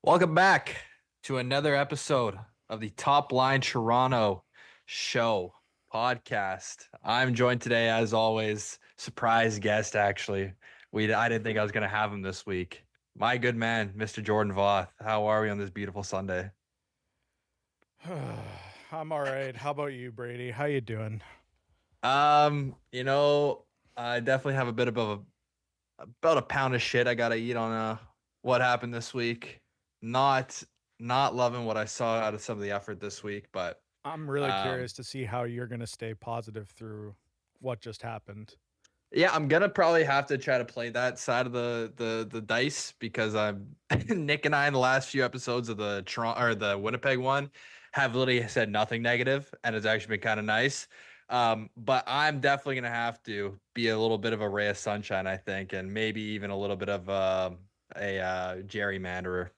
Welcome back to another episode of the Top Lyne Toronto show podcast. I'm joined today, as always, surprise guest. Actually, I didn't think I was going to have him this week. My good man, Mr. Jordan Voth. How are we on this beautiful Sunday? I'm all right. How about you, Brady? How you doing? Um, you know, I definitely have a bit of about a pound of shit I gotta eat on what happened this week. Not not loving what I saw out of some of the effort this week, but I'm really um curious to see how you're going to stay positive through what just happened. yeah, I'm gonna probably have to try to play that side of the dice because I'm Nick and I in the last few episodes of the Toronto or the Winnipeg one have literally said nothing negative, and it's actually been kind of nice. But I'm definitely gonna have to be a little bit of a ray of sunshine, I think, and maybe even a little bit of a gerrymanderer.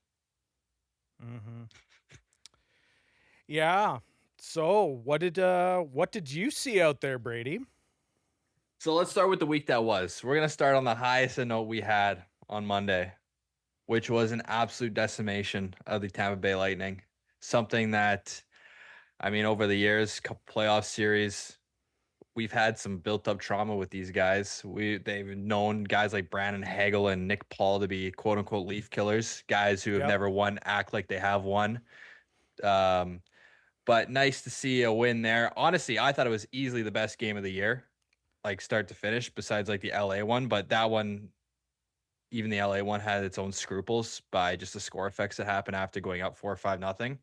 hmm Yeah. So, what did you see out there, Brady? So let's start with the week that was. We're gonna start on the highest note we had on Monday, which was an absolute decimation of the Tampa Bay Lightning. Something that, I mean, over the years, couple playoff series, we've had some built-up trauma with these guys. They've known guys like Brandon Hagel and Nick Paul to be quote unquote leaf killers, guys who have Yep. never won act like they have won. Um, but nice to see a win there. Honestly, I thought it was easily the best game of the year, like start to finish, besides like the LA one. But that one, even the LA one, had its own scruples by just the score effects that happened after going up 4-5-0.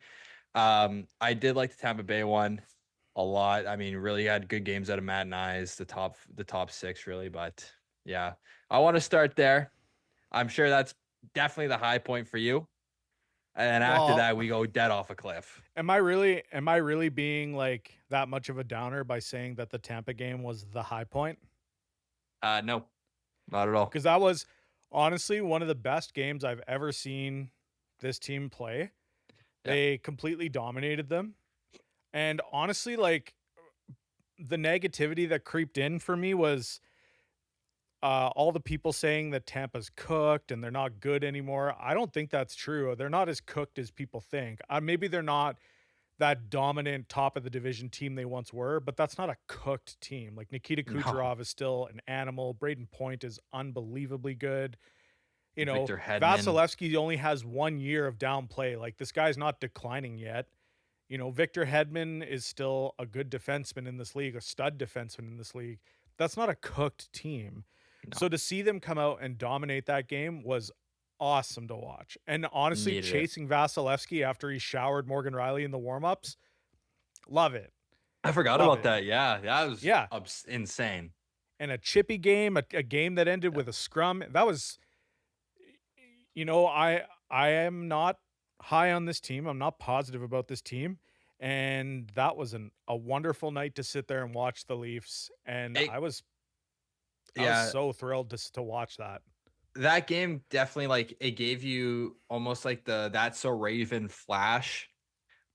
I did like the Tampa Bay one a lot. I mean, really had good games out of Matt and I's, the top six really. But yeah, I want to start there. I'm sure that's definitely the high point for you. And then after Well, that, we go dead off a cliff. am I really being like that much of a downer by saying that the Tampa game was the high point? No, not at all. Because that was honestly one of the best games I've ever seen this team play. Yeah, They completely dominated them. And honestly, like the negativity that creeped in for me was all the people saying that Tampa's cooked and they're not good anymore. I don't think that's true. They're not as cooked as people think. Maybe they're not that dominant top of the division team they once were, but that's not a cooked team. Like Nikita no. Kucherov is still an animal. Braden Point is unbelievably good. You know, Victor Hedman. Vasilevsky only has 1 year of down play. Like this guy's not declining yet. You know, Victor Hedman is still a good defenseman in this league, a stud defenseman in this league. That's not a cooked team. So No, to see them come out and dominate that game was awesome to watch. And honestly, needed it. chasing Vasilevsky after he showered Morgan Riley in the warmups, love it. I forgot Love about it. that. Yeah, that was Yeah. insane. And a chippy game, a game that ended Yeah. with a scrum. That was, I am not high on this team. I'm not positive about this team. And that was a wonderful night to sit there and watch the Leafs. And It, I was yeah, so thrilled to watch that. that game definitely like it gave you almost like the That's So Raven flash,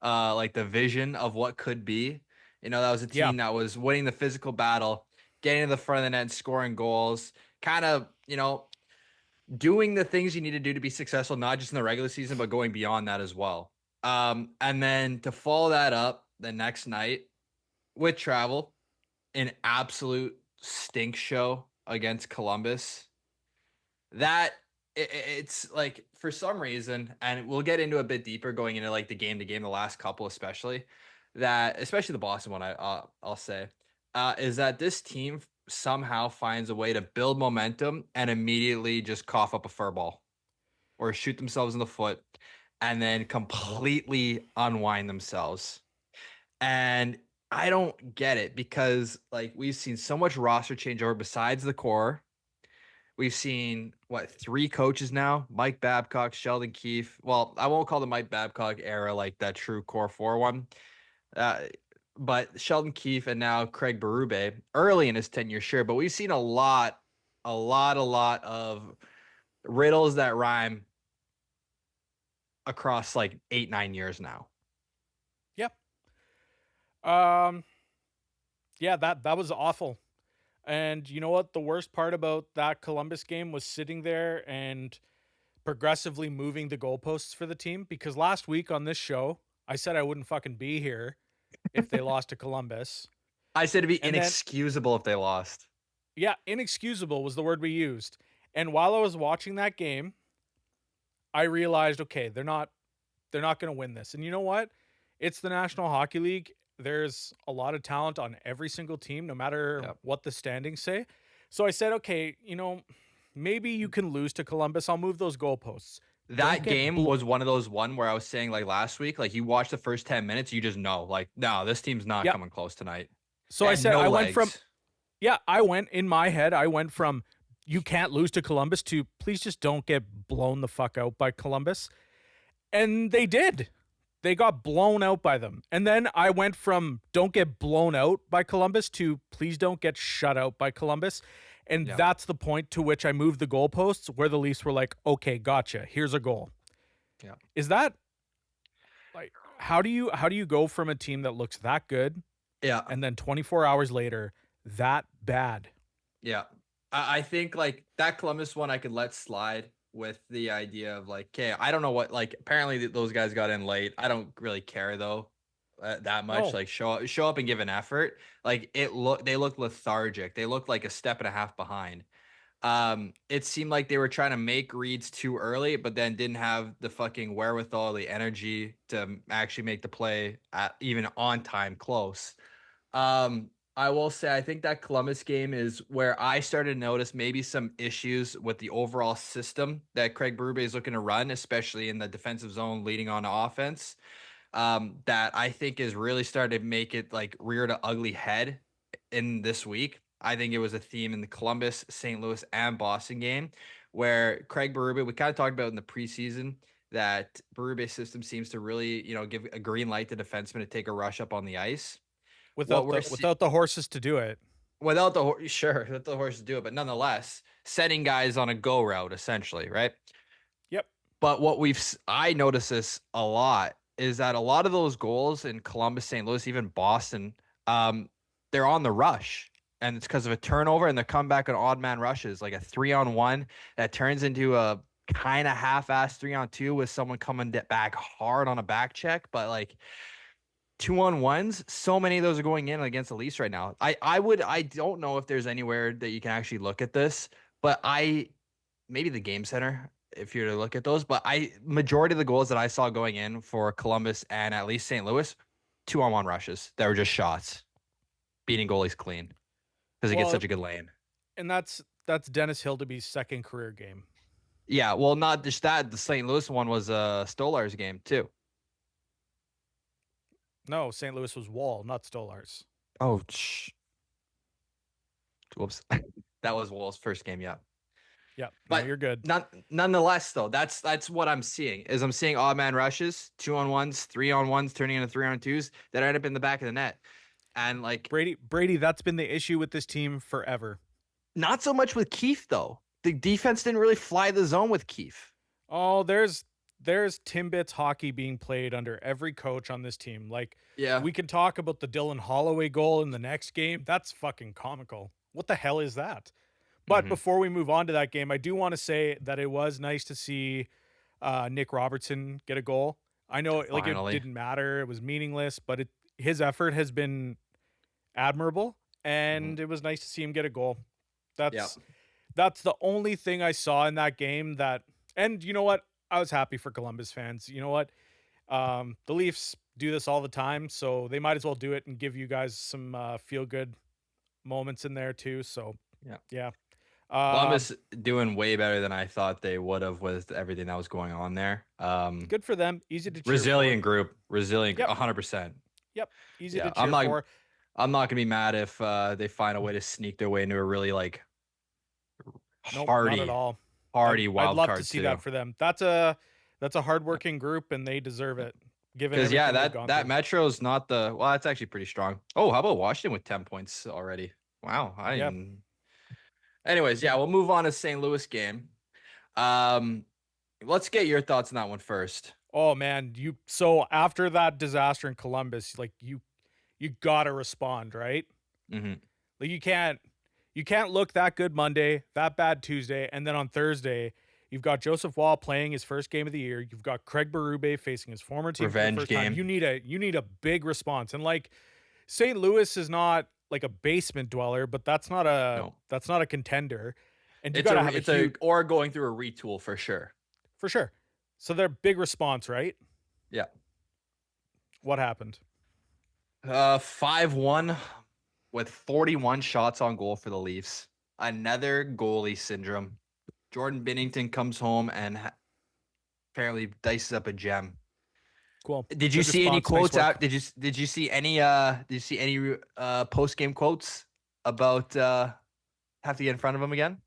like the vision of what could be. That was a Yeah. team that was winning the physical battle, getting to the front of the net, scoring goals, kind of, doing the things you need to do to be successful, not just in the regular season, but going beyond that as well. And then to follow that up the next night with travel, an absolute stink show against Columbus. That it's like for some reason, and we'll get into a bit deeper going into like the game to game, the last couple especially, that especially the Boston one, I'll say, is that this team somehow finds a way to build momentum and immediately just cough up a fur ball or shoot themselves in the foot and then completely unwind themselves. And I don't get it because like we've seen so much roster changeover besides the core. We've seen what, three coaches now: Mike Babcock, Sheldon Keefe. Well, I won't call the Mike Babcock era like that true core four one, uh, but Sheldon Keefe and now Craig Berube early in his tenure, sure. But we've seen a lot of riddles that rhyme across like 8-9 years now. Yep. Um, yeah, that was awful. And you know what? The worst part about that Columbus game was sitting there and progressively moving the goalposts for the team, because last week on this show, I said I wouldn't fucking be here if they lost to Columbus. I said it'd be And then, inexcusable if they lost. yeah, inexcusable was the word we used. And while I was watching that game, I realized, okay, they're not going to win this. And you know what? It's the National Hockey League. There's a lot of talent on every single team, no matter Yep. what the standings say. So I said, okay, maybe you can lose to Columbus. I'll move those goalposts. Don't That get game was one of those where I was saying like last week, like you watch the first 10 minutes, you just know, like, no, this team's not yeah. coming close tonight. So They I had said no I went from legs. in my head, I went from you can't lose to Columbus to please just don't get blown the fuck out by Columbus. And they did. They got blown out by them. And then I went from don't get blown out by Columbus to please don't get shut out by Columbus. And Yep. that's the point to which I moved the goalposts where the Leafs were like, okay, gotcha. Here's a goal. Yeah. Is that like how do you go from a team that looks that good Yeah. and then 24 hours later that bad? Yeah. I think like that Columbus one I could let slide with the idea of like, okay, I don't know what, like, apparently those guys got in late. I don't really care though that much. No. Like show up and give an effort. Like they look lethargic. They look like a step and a half behind. It seemed like they were trying to make reads too early, but then didn't have the fucking wherewithal, the energy to actually make the play at even on time close. I will say I think that Columbus game is where I started to notice maybe some issues with the overall system that Craig Berube is looking to run, especially in the defensive zone leading on to offense. That I think is really started to make it like rear to ugly head in this week. I think it was a theme in the Columbus, St. Louis, and Boston game where Craig Berube, we kind of talked about in the preseason that Berube's system seems to really, give a green light to defensemen to take a rush up on the ice. What we're Without the horses to do it. without the sure, let the horses do it, but nonetheless, setting guys on a go route essentially, right? Yep. But what I notice this a lot is that a lot of those goals in Columbus, St. Louis, even Boston, they're on the rush. And it's because of a turnover and they're coming back on odd man rushes, like a 3-on-1 that turns into a kind of half-ass 3-on-2 with someone coming back hard on a back check. But like 2-on-1s, so many of those are going in against the Leafs right now. I don't know if there's anywhere that you can actually look at this, but maybe the game center if you're to look at those, but majority of the goals that I saw going in for Columbus and at least St. Louis, 2-on-1 rushes that were just shots, beating goalies clean because he gets such a good lane. And that's Dennis Hildeby's second career game. Yeah, well, not just that. The St. Louis one was Stolar's game too. No, St. Louis was Wall, not Stolarz. Oh, whoops. That was Wall's first game, yeah. Yeah, But no, you're good. Nonetheless, though, that's what I'm seeing. Is I'm seeing odd man rushes, 2-on-1s, 3-on-1s, turning into 3-on-2s that end up in the back of the net, and like Brady, that's been the issue with this team forever. not so much with Keefe though. The defense didn't really fly the zone with Keefe. Oh, there's Timbits hockey being played under every coach on this team. Like, Yeah, we can talk about the Dylan Holloway goal in the next game. That's fucking comical. What the hell is that? But before we move on to that game, I do want to say that it was nice to see Nick Robertson get a goal. I know like it finally. didn't matter, it was meaningless, but his effort has been admirable, and it was nice to see him get a goal. Yeah, That's the only thing I saw in that game that, and you know what? I was happy for Columbus fans. You know what? The Leafs do this all the time, so they might as well do it and give you guys some feel good moments in there too. So yeah. yeah. Columbus doing way better than I thought they would have with everything that was going on there. Good for them. Easy to cheer Resilient for. group, resilient, Yep. 100%. Yep. Easy Yeah, to cheer for. I'm not gonna be mad if they find a way to sneak their way into a really like Nope, not at hardy, all. hardy I'd wild love card to see too. that for them. That's a hardworking group, and they deserve it. Given Because everything yeah, they've gone that through. Metro's not the well. That's actually pretty strong. Oh, how about Washington with 10 points already? Wow, I Yep. didn't. Anyways, yeah, we'll move on to St. Louis game. Um, let's get your thoughts on that one first. Oh man, so after that disaster in Columbus, like you gotta respond, right? Mm-hmm. Like you can't look that good Monday, that bad Tuesday, and then on Thursday You've got Joseph Wall playing his first game of the year. You've got Craig Berube facing his former team for the Revenge first time. game. You need a big response. And like St. Louis is not like a basement dweller, but No, that's not a contender. And you it's got to a have a it's a huge or going through a retool for sure. for sure. So they're big response, right? Yeah. What happened? 5-1 with 41 shots on goal for the Leafs. Another goalie syndrome. Jordan Binnington comes home and apparently dices up a gem. Cool. Did you Good see any response. Nice quotes work. out? Did you see any post game quotes about have to get in front of him again?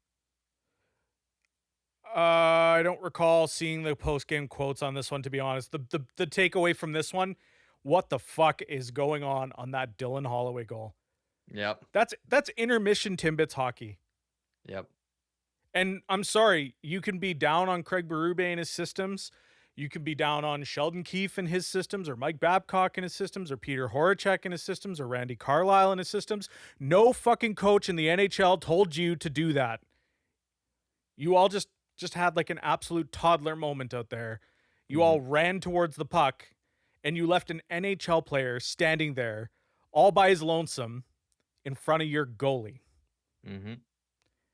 I don't recall seeing the post game quotes on this one. To be honest, the takeaway from this one, what the fuck is going on that Dylan Holloway goal? Yep. That's intermission Timbits hockey. Yep. And I'm sorry, you can be down on Craig Berube and his systems. You can be down on Sheldon Keefe and his systems, or Mike Babcock and his systems, or Peter Horacek and his systems, or Randy Carlisle and his systems. No fucking coach in the NHL told you to do that. You all just had like an absolute toddler moment out there. You all ran towards the puck, and you left an NHL player standing there all by his lonesome in front of your goalie. Mm-hmm.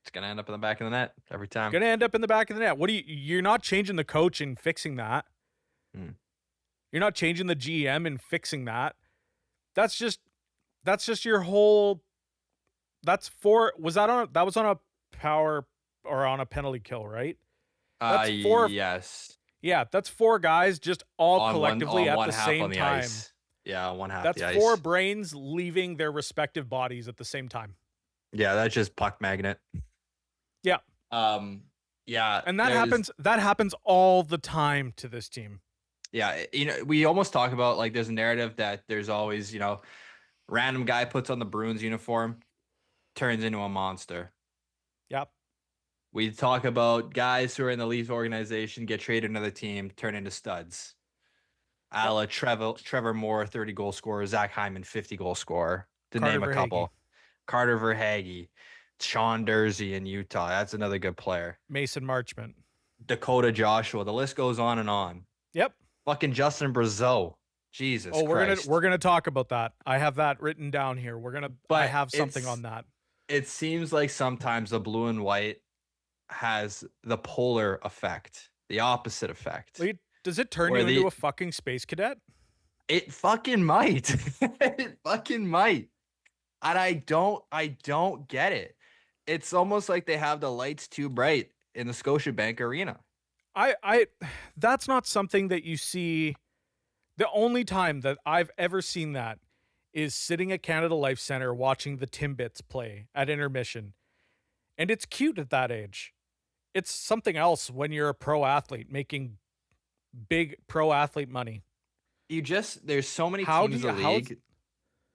It's gonna end up in the back of the net every time. Gonna end up in the back of the net. You're not changing the coach and fixing that. Mm. You're not changing the GM and fixing that. That's just your whole that was on a power or on a penalty kill, right? That's four. Yes. Yeah, that's four guys just all On collectively at one the half same on the time. ice. Yeah, on one half That's the four ice. brains leaving their respective bodies at the same time. Yeah, that's just puck magnet. Yeah. Yeah, And that happens all the time to this team. yeah, we almost talk about like there's a narrative that there's always, random guy puts on the Bruins uniform, turns into a monster. Yep. We talk about guys who are in the Leafs organization get traded to another team, turn into studs. A Yep. la Trevor Moore, 30 goal scorer, Zach Hyman, 50 goal scorer, to Carter name a Verhaeghe. couple. Carter Verhaeghe, Sean Dursey in Utah. That's another good player. Mason Marchment. Dakota Joshua. The list goes on and on. Yep. Fucking Justin Brazeau. Jesus Christ. We're gonna talk about that. I have that written down here. I But have something on that. It seems like sometimes the blue and white has the polar effect, the opposite effect. Wait, does it turn Where you into a fucking space cadet? It fucking might. It fucking might. And I don't get it. It's almost like they have the lights too bright in the Scotiabank Arena. I that's not something that you see. The only time that I've ever seen that is sitting at Canada Life Center watching the Timbits play at intermission. And it's cute at that age. It's something else when you're a pro athlete making big pro athlete money. There's so many teams in the how league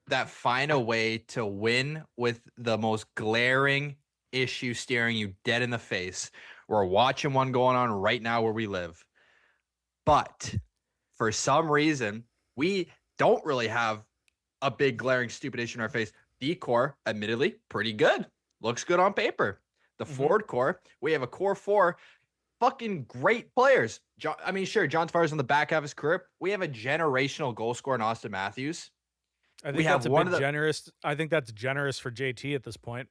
that find a way to win with the most glaring issue staring you dead in the face. We're watching one going on right now where we live. But for some reason, we don't really have a big glaring stupid issue in our face. D core, admittedly, pretty good. Looks good on paper. The forward core, we have a core four, fucking great players. John Tavares on the back half of his career. We have a generational goal scorer in Austin Matthews. I think that's a bit generous. I think that's generous for JT at this point.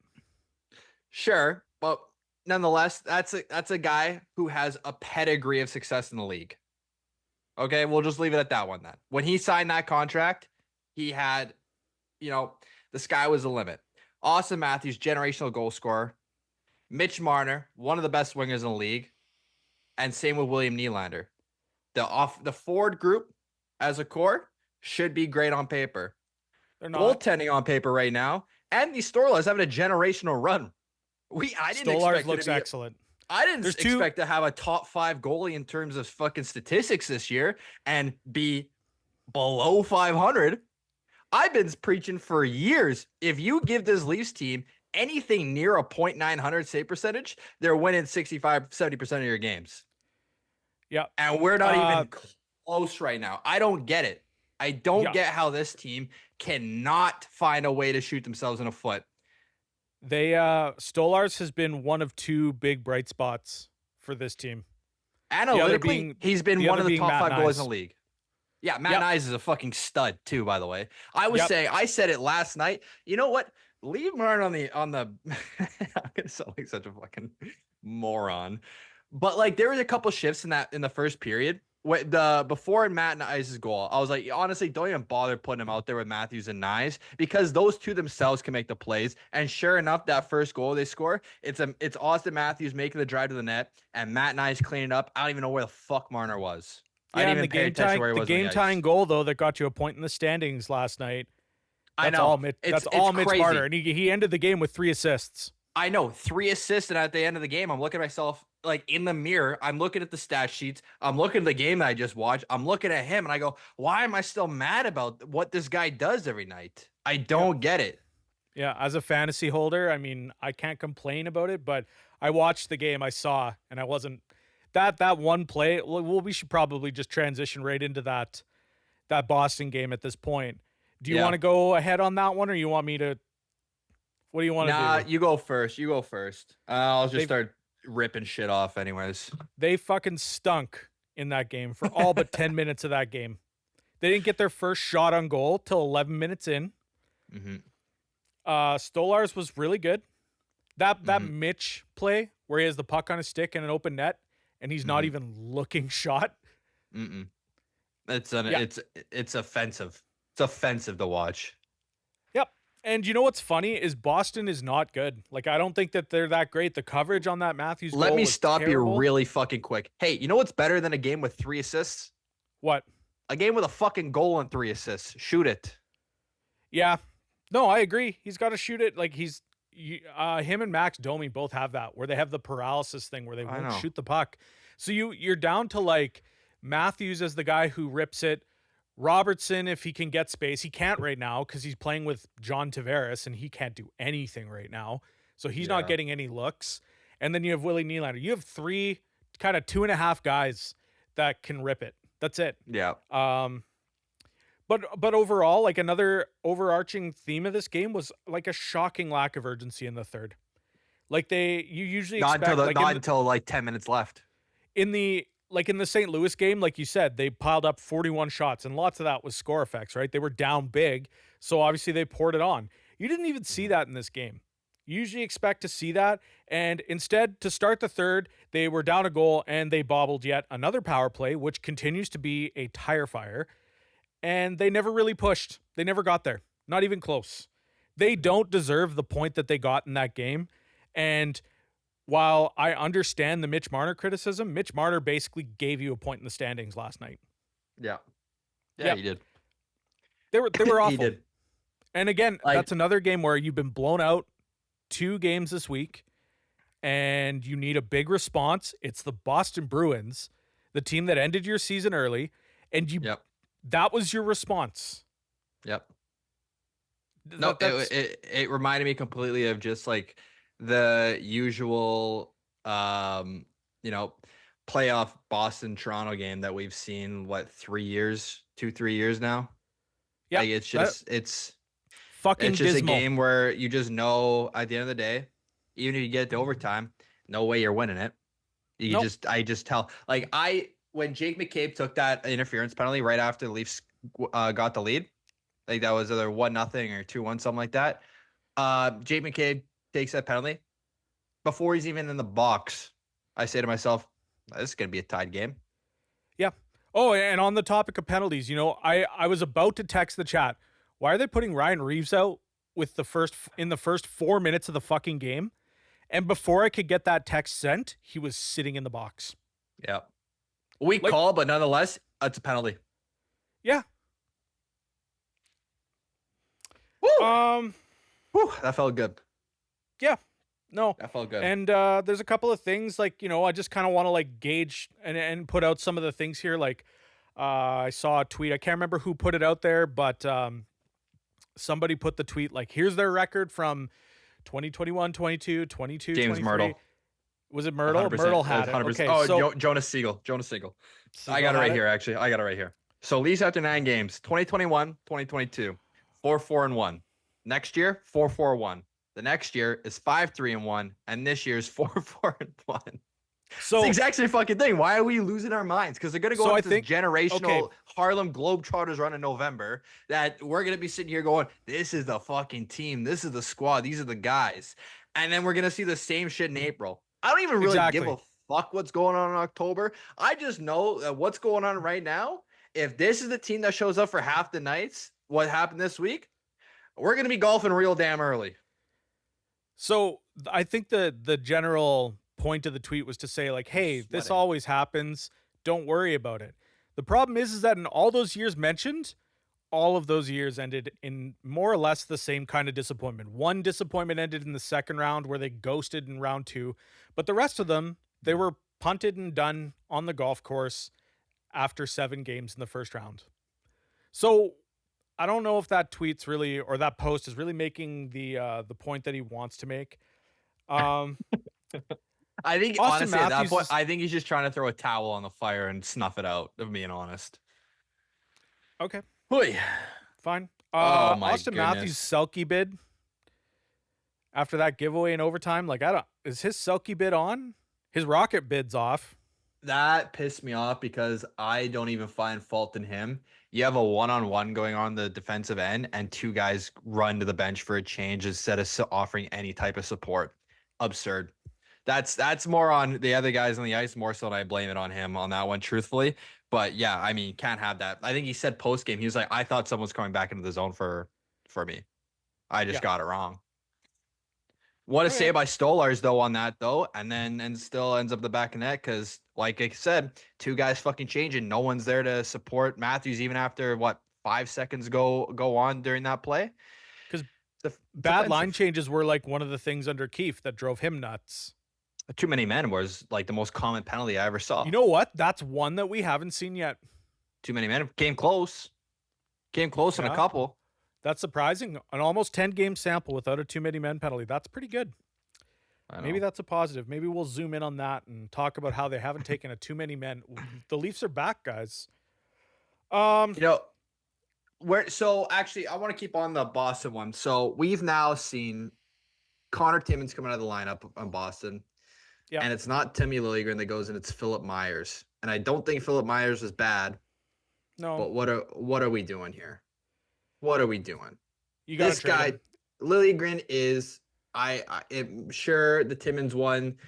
Sure, but nonetheless, that's a guy who has a pedigree of success in the league. Okay, we'll just leave it at that one then. When he signed that contract, he had, the sky was the limit. Austin Matthews, generational goal scorer. Mitch Marner, one of the best wingers in the league. And same with William Nylander. The forward group as a core should be great on paper. They're not. Goaltending on paper right now, and these Stolarz having a generational run. Stolarz looks excellent. I didn't expect to have a top 5 goalie in terms of fucking statistics this year and be below 500. I've been preaching for years. If you give this Leafs team anything near a .900 save percentage, they're winning 65, 70% of your games. Yeah. And we're not even close right now. I don't get it. I don't get how this team cannot find a way to shoot themselves in the foot. Stolarz has been one of two big bright spots for this team. Analytically, he's been the one other of the being top Matt 5 goalies in Nyes. the league. Yeah, Matt Yep. Nyes is a fucking stud too, by the way. I was Yep. saying, I said it last night. You know what? Leave Martin on the I'm gonna sound like such a fucking moron. But like there was a couple shifts in the first period. Before Matt Nyes' goal, I was like, honestly, don't even bother putting him out there with Matthews and Nyes because those two themselves can make the plays. And sure enough, that first goal they score, it's Austin Matthews making the drive to the net and Matt Nyes cleaning up. I don't even know where the fuck Marner was. I Yeah, didn't and even pay attention where he was on the game tying ice. goal though that got you a point in the standings last night. I know. That's It's all Mitch Marner, crazy. and he ended the game with 3 assists. I know 3 assists, and at the end of the game, I'm looking at myself like in the mirror. I'm looking at the stat sheets. I'm looking at the game that I just watched. I'm looking at him, and I go, "Why am I still mad about what this guy does every night? I Yep. don't get it." Yeah, as a fantasy holder, I mean, I can't complain about it, but I watched the game, I saw, and I wasn't that one play. Well, we should probably just transition right into that Boston game at this point. Do you want Yeah. to go ahead on that one, or you want me to? What do you want to Nah, do? you go first. You go first. I'll just They start ripping shit off, anyways. they fucking stunk in that game for all but 10 minutes of that game. They didn't get their first shot on goal till 11 minutes in. Mm-hmm. Stolarz was really good. That Mm-hmm. Mitch play where he has the puck on his stick in an open net and he's not Mm-hmm. even looking shot. Mm-mm. Yeah. It's offensive. It's offensive to watch. Yep. And you know what's funny is Boston is not good. Like I don't think that they're that great. The coverage on that Matthews Let goal me was stop terrible. you really fucking quick. Hey, you know what's better than a game with 3 assists? What? A game with a fucking goal and 3 assists. Shoot it. Yeah. No, I agree. He's got to shoot it. Like him and Max Domi both have that where they have the paralysis thing where they I won't know. shoot the puck. So you're down to like Matthews as the guy who rips it. Robertson, if he can get space, he can't right now because he's playing with John Tavares and he can't do anything right now. So he's not Yeah. getting any looks. And then you have Willie Nylander. You have 3 kind of 2.5 guys that can rip it. That's it. Yeah. But overall, like another overarching theme of this game was like a shocking lack of urgency in the third. Like you usually expect Not until like 10 minutes left. in the St. Louis game, like you said, they piled up 41 shots and lots of that was score effects, right? They were down big, so obviously they poured it on. You didn't even see that in this game. You usually expect to see that, and instead, to start the third, they were down a goal and they bobbled yet another power play, which continues to be a tire fire, and they never really pushed. They never got there, not even close. They don't deserve the point that they got in that game, and while I understand the Mitch Marner criticism, Mitch Marner basically gave you a point in the standings last night. Yeah. Yeah, Yep. he did. They were awful. He did. And again, Like, that's another game where you've been blown out 2 games this week and you need a big response. It's the Boston Bruins, the team that ended your season early, and yep. that was your response. Yep. No, it reminded me completely of just like the usual playoff Boston Toronto game that we've seen 3 years, 2-3 years now. Yeah. Like it's fucking just dismal. a game where you just know at the end of the day, even if you get to overtime, no way you're winning it. I just tell when Jake McCabe took that interference penalty right after the Leafs got the lead, like that was either 1-0 or 2-1, something like that. Jake McCabe takes that penalty. Before he's even in the box, I say to myself, this is gonna be a tied game. Yeah. Oh, and on the topic of penalties, I was about to text the chat. Why are they putting Ryan Reeves out with the first 4 minutes of the fucking game? And before I could get that text sent, he was sitting in the box. Yeah. Weak call, but nonetheless, it's a penalty. Yeah. Woo! Woo, that felt good. Yeah. No. That felt good. And there's a couple of things I just kind of want to gauge and put out some of the things here. I saw a tweet. I can't remember who put it out there, but somebody put the tweet here's their record from 2021, 22, 22, James 23. Myrtle. Was it Myrtle? 100%. Myrtle had it. Okay, Jonas Siegel. I got it right here, actually. I got it right here. So Leafs after 9 games, 2021, 2022, 4-4-1. Next year, 4-4-1. The next year is 5-3-1, and this year's 4-4-1. It's the So exact same fucking thing. Why are we losing our minds? Because they're gonna go so on I this think okay, generational Harlem Globetrotters run in November. That we're gonna be sitting here going, "This is the fucking team. This is the squad. These are the guys." And then we're gonna see the same shit in April. I don't even really give exactly. a fuck what's going on in October. I just know that what's going on right now. If this is the team that shows up for half the nights, what happened this week, we're gonna be golfing real damn early. So I think the general point of the tweet was to say like, I'm "Hey, this sweating. always happens. Don't worry about it." The problem is that in all those years mentioned, all of those years ended in more or less the same kind of disappointment. One disappointment ended in the second round where they ghosted in round 2, but the rest of them they were punted and done on the golf course after 7 games in the first round. So I don't know if that tweet's really or that post is really making the point that he wants to make. Um, I think Austin honestly at that Matthews point, is I think he's just trying to throw a towel on the fire and snuff it out. If I'm being honest. okay, Oy. fine. Oh my Austin Matthews' goodness. Selkie bid after that giveaway in overtime, like I don't is his Selkie bid on? His rocket bid's off. That pissed me off because I don't even find fault in him. You have a one-on-one going on the defensive end, and two guys run to the bench for a change instead of offering any type of support. Absurd. That's more on the other guys on the ice more so than I blame it on him on that one, truthfully. But yeah, I mean, can't have that. I think he said post game, he was like, I thought someone was coming back into the zone for me. I just Yeah. got it wrong. What a Okay. save by Stolars though on that though, and still ends up the back of net because, like I said, two guys fucking changing. No one's there to support Matthews even after what 5 seconds go on during that play. Because It's bad line offensive. changes were like one of the things under Keefe that drove him nuts. Too many men was like the most common penalty I ever You saw. know what? That's one that we haven't seen yet. Too many men came close, came close on a Yeah. couple. That's surprising. An almost 10 game sample without a too many men penalty. That's pretty good. I Maybe know. that's a positive. Maybe we'll zoom in on that and talk about how they haven't taken a too many men. The Leafs are back, guys. Um, You know, where so actually I want to keep on the Boston one. So we've now seen Connor Timmins coming out of the lineup on Boston. yeah, And it's not Timmy Liljegren that goes in, it's Philip Myers. And I don't think Philip Myers is bad, no, but what are we doing here? What are we doing? you got to This trade guy, him. Liljegren is I am sure the Timmins one.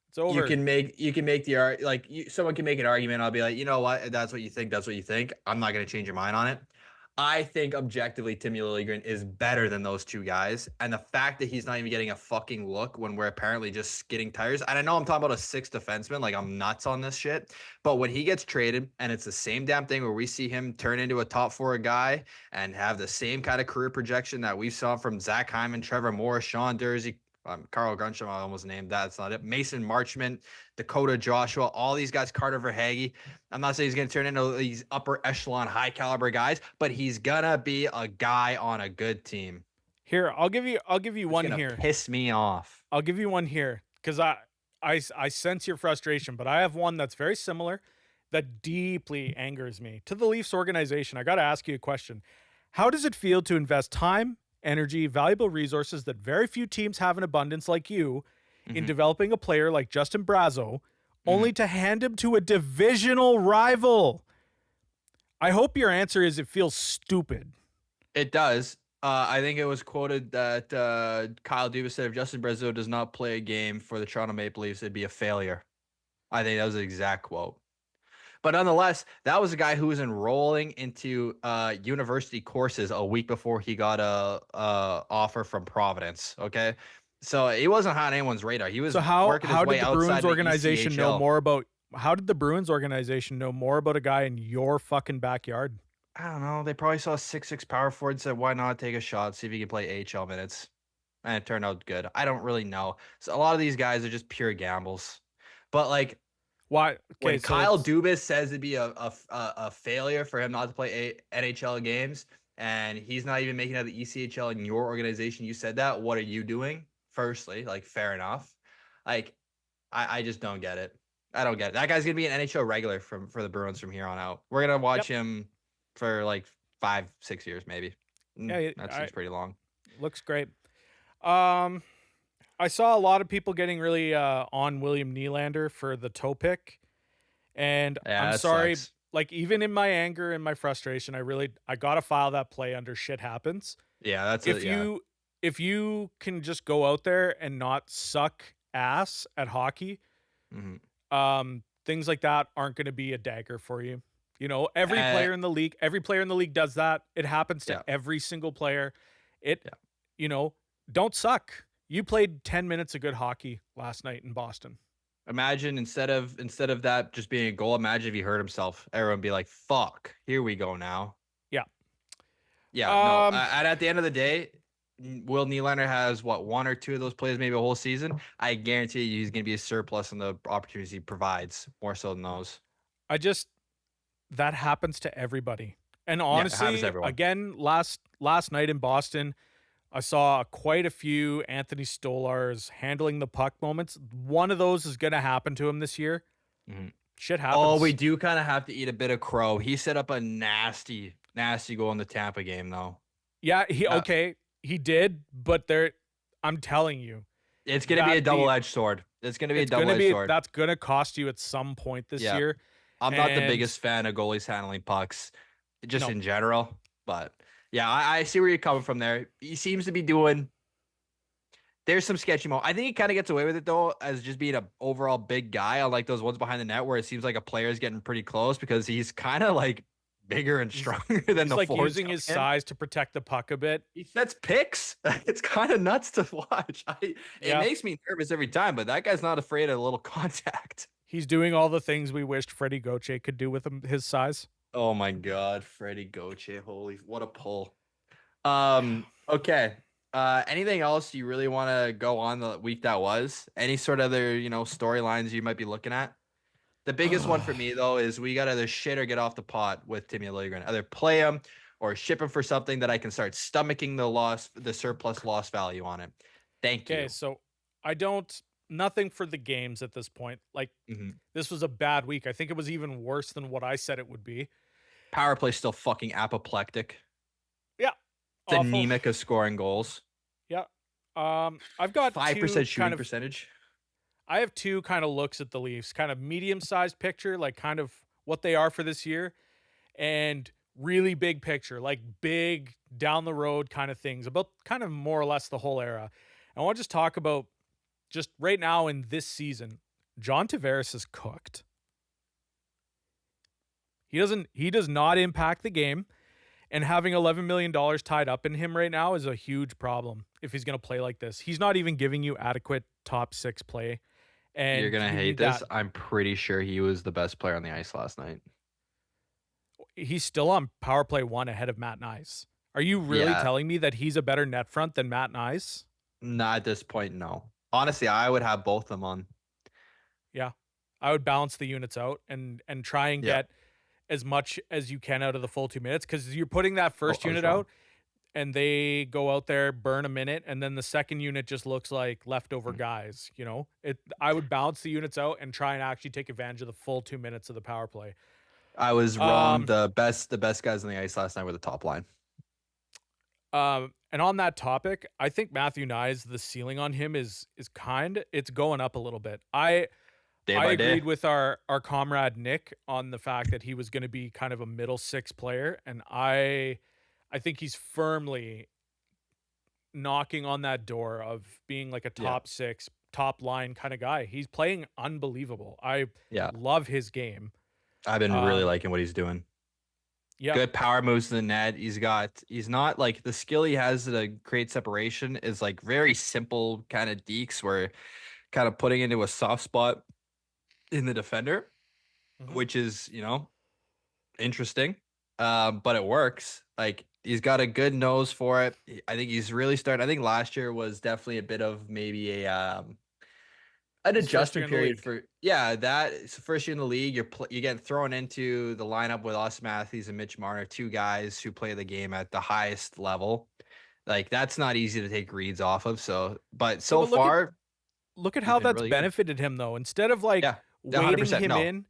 It's over. You can make the like someone can make an argument. I'll be like, you know what? If that's what you think. That's what you think. I'm not going to change your mind on it. I think objectively, Timmy Liljegren is better than those two guys, and the fact that he's not even getting a fucking look when we're apparently just skidding tires. And I know I'm talking about a sixth defenseman, like I'm nuts on this shit. But when he gets traded, and it's the same damn thing where we see him turn into a top four guy and have the same kind of career projection that we saw from Zach Hyman, Trevor Morris, Sean Dursey, Carl Grunstrom, I almost named that. That's not it. Mason Marchment, Dakota Joshua, all these guys, Carter Verhaeghe. I'm not saying he's going to turn into these upper echelon, high caliber guys, but he's going to be a guy on a good team. Here, I'll give you It's one going to here. piss me off. I'll give you one here because I sense your frustration, but I have one that's very similar that deeply angers me. To the Leafs organization, I got to ask you a question. How does it feel to invest time, energy, valuable resources that very few teams have in abundance like you in Mm-hmm. developing a player like Justin Brazeau Mm-hmm. only to hand him to a divisional rival? I hope your answer is it feels stupid. It does. I think it was quoted that Kyle Dubas said if Justin Brazeau does not play a game for the Toronto Maple Leafs, it'd be a failure. I think that was the exact quote. But nonetheless, that was a guy who was enrolling into university courses a week before he got a offer from Providence. Okay, so he wasn't on anyone's radar. He So was how working his how way did the Bruins outside the organization know ECHL. more about how did the Bruins organization know more about a guy in your fucking backyard? I don't know. They probably saw 6'6" power forward and said, "Why not take a shot, see if he can play AHL minutes?" And it turned out good. I don't really know. So a lot of these guys are just pure gambles. But like Why? Okay, when so Kyle it's Dubas says it'd be a failure for him not to play NHL games, and he's not even making out the ECHL in your organization, you said that. What are you doing? Firstly, like fair enough. Like I just don't get it. I don't get it. That guy's gonna be an NHL regular for the Bruins from here on out. We're gonna watch yep. him for like 5-6 years maybe. Yeah, That I seems pretty long. looks great. Um I saw a lot of people getting really on William Nylander for the toe pick, and Yeah, I'm that sorry. sucks. Like even in my anger and my frustration, I gotta file that play under shit happens. Yeah, that's a If yeah. you if you can just go out there and not suck ass at hockey, Mhm. things like that aren't going to be a dagger for you. You know, Uh, every player in the league does that. It happens to yeah, every single player. It, yeah. you know, don't suck. You played 10 minutes of good hockey last night in Boston. Imagine instead of that just being a goal, imagine if he hurt himself. Everyone be like, "Fuck, here we go now." Yeah. Yeah, no. Um And at the end of the day, Will Nylander has what, one or two of those plays, maybe a whole season. I guarantee you, he's going to be a surplus in the opportunities he provides more so than those. I just that happens to everybody. And Yeah, it happens to honestly, everyone. again, last night in Boston, I saw quite a few Anthony Stolars handling the puck moments. One of those is going to happen to him this year. Mhm. Shit Oh, we happens. do kind of have to eat a bit of crow. He set up a nasty, nasty goal in the Tampa game, though. Yeah, Uh, he did, but there I'm telling you it's going to be a that the double-edged sword. It's going to be a double-edged sword. that's gonna cost you at some point this Yeah. year. I'm not the And biggest fan of goalies handling pucks, just no, in general. But yeah, I see where you're coming from there. He seems to be doing. There's some sketchy moments. I think he kind of gets away with it though, as just being a overall big guy. Unlike those ones behind the net, where it seems like a player is getting pretty close because he's kind of like bigger and he's stronger than he's the like forwards using coming his in. size to protect the puck a bit. He sets picks. It's kind of nuts to watch. It Yeah. makes me nervous every time, but that guy's not afraid of a little contact. He's doing all the things we wished Freddie Gauthier could do with his size. Oh my God, Freddie Goche. Holy, what a pull. Okay. Anything else you really want to go on the week that was? Any sort of other, storylines you might be looking at? The biggest one for me though is we got to either shit or get off the pot with Timmy Liljegren. Either play him or ship him for something that I can start stomaching the surplus loss value on it. Thank Okay, you. so I don't nothing for the games at this point. Like Mhm. this was a bad week. I think it was even worse than what I said it would be. Power play still fucking apoplectic. Yeah, It's awful. anemic of scoring goals. Yeah. I've got 5% shooting percentage. I have two kind of looks at the Leafs, kind of medium-sized picture, like kind of what they are for this year, and really big picture, like big down the road kind of things, about kind of more or less the whole era. I want to just talk about just right now in this season, John Tavares is cooked. He does not impact the game, and having $11 million tied up in him right now is a huge problem if he's going to play like this. He's not even giving you adequate top 6 play, You're and gonna you hate need this. that. I'm pretty sure he was the best player on the ice last night. He's still on power play 1 ahead of Matt Nice. Are you really Yeah, telling me that he's a better net front than Matt Nice? not at this point, no. Honestly, I would have both of them on. Yeah. I would balance the units out and try and Yeah. get as much as you can out of the full 2 minutes, cuz you're putting that Oh, first I was unit wrong. out and they go out there, burn a minute, and then the second unit just looks like leftover Mm. guys, you know? I would balance the units out and try and actually take advantage of the full 2 minutes of the power play. I was wrong. Um The best guys on the ice last night were the top line. and on that topic, I think Matthew Nyes, the ceiling on him is it's going up a little bit. Day I by day. agreed with our comrade Nick on the fact that he was going to be kind of a middle 6 player, and I think he's firmly knocking on that door of being like a Yeah. top 6, top line kind of guy. He's playing unbelievable. I Yeah. love his game. I've been really Um liking what he's doing. yeah, Good power moves to the net. He's not like the skill he has to create separation is like very simple kind of dekes where kind of putting into a soft spot in the defender, mhm. which is, interesting. But it works. Like he's got a good nose for it. I think he's really starting. I think last year was definitely a bit of maybe an His first year adjustment in the period league. for that. It's the first year in the league. You get thrown into the lineup with Austin Matthews and Mitch Marner, two guys who play the game at the highest level. Like that's not easy to take reads off of. So, but No, so but far look at he's how been that's really good. benefited him though. Instead of like Yeah, 100%. waiting him No, in,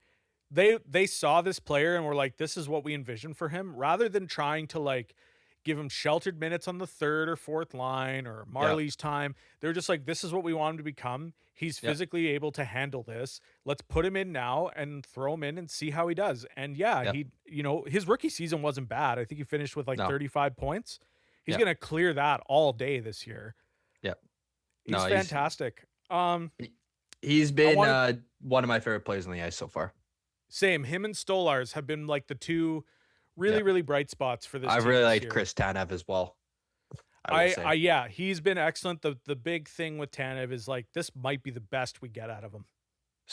they saw this player and were like, this is what we envision for him, rather than trying to like give him sheltered minutes on the third or fourth line or Yep. Marley's time. They're just like, this is what we want him to become. He's Yep. physically able to handle this. Let's put him in now and throw him in and see how he does. And yeah, Yep. his rookie season wasn't bad. I think he finished with like No. 35 points. He's Yep. going to clear that all day this year. Yep. He's No, fantastic. he's I been want one of my favorite players on the ice so far. Same. Him and Stolars have been like the two really, Yep. really bright spots for this I team really this liked year. Chris Tanev as well. I will say. Yeah, he's been excellent. The big thing with Tanev is like this might be the best we get out of him.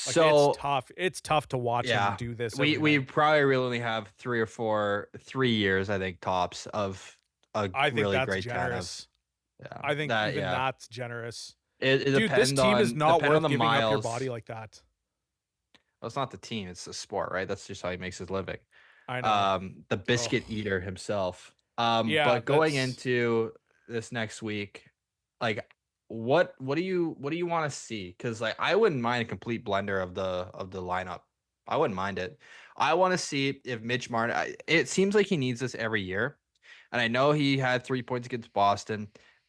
Like So it's tough. It's tough to watch him yeah, do this. we Every night. probably really only have 3 years, I think, tops of a I think really that's great Tanev. generous. Yeah, I think that even yeah. that's generous. It Dude, this depends team is on not worth the giving up your miles. body like that. Well, it's not the team; it's the sport, right? That's just how he makes his living. I know. The Ugh. biscuit eater himself. Yeah, But going that's into this next week, like, what do you want to see? Because like, I wouldn't mind a complete blender of the lineup. I wouldn't mind it. I want to see if Mitch Martin. It seems like he needs this every year, and I know he had 3 points against Boston,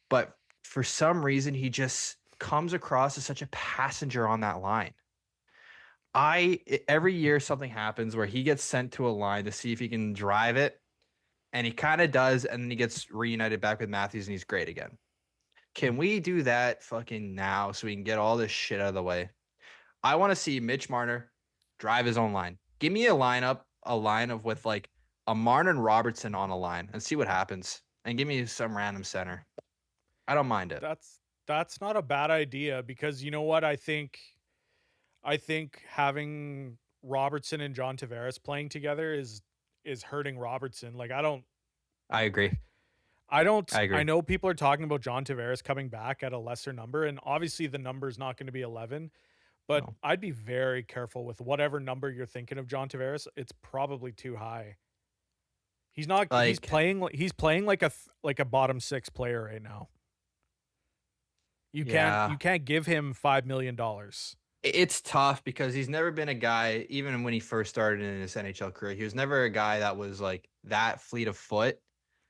but for some reason he just comes across as such a passenger on that line. Every year something happens where he gets sent to a line to see if he can drive it, and he kind of does, and then he gets reunited back with Matthews and he's great again. Can we do that fucking now so we can get all this shit out of the way? I want to see Mitch Marner drive his own line. Give me a line of with like a Marner and Robertson on a line and see what happens. And give me some random center. I don't mind it. that's not a bad idea because you know what I think having Robertson and John Tavares playing together is hurting Robertson. Like I agree. I I agree. know people are talking about John Tavares coming back at a lesser number, and obviously the number is not going to be 11, but No. I'd be very careful with whatever number you're thinking of John Tavares. It's probably too high. He's not Like, he's playing like a bottom 6 player right now. yeah. You can't give him $5 million. It's tough because he's never been a guy, even when he first started in his NHL career, he was never a guy that was like that fleet of foot.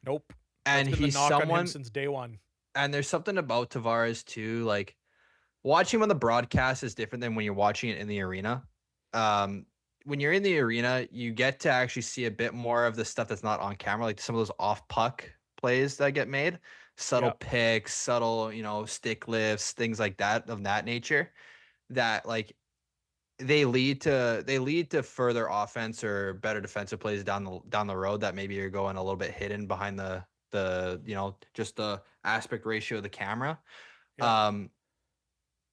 Nope. That's And been the he's knock on him someone, since day one. and there's something about Tavares too. Like, watching him on the broadcast is different than when you're watching it in the arena. Um, when you're in the arena, you get to actually see a bit more of the stuff that's not on camera, like some of those off puck plays that get made, subtle Yep. picks, subtle, stick lifts, things like that of that nature. That like they lead to further offense or better defensive plays down the road that maybe you're going a little bit hidden behind the just the aspect ratio of the camera. Yep. Um,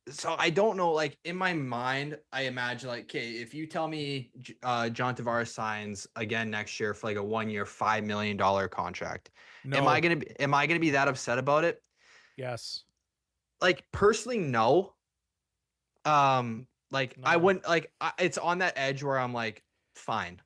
so I don't know. Like in my mind, I imagine like, okay, if you tell me John Tavares signs again next year for like a 1 year, $5 million contract, No. am I gonna be that upset about it? Yes. Like personally, no. Like I No. wouldn't like it's on that edge where I'm like, fine.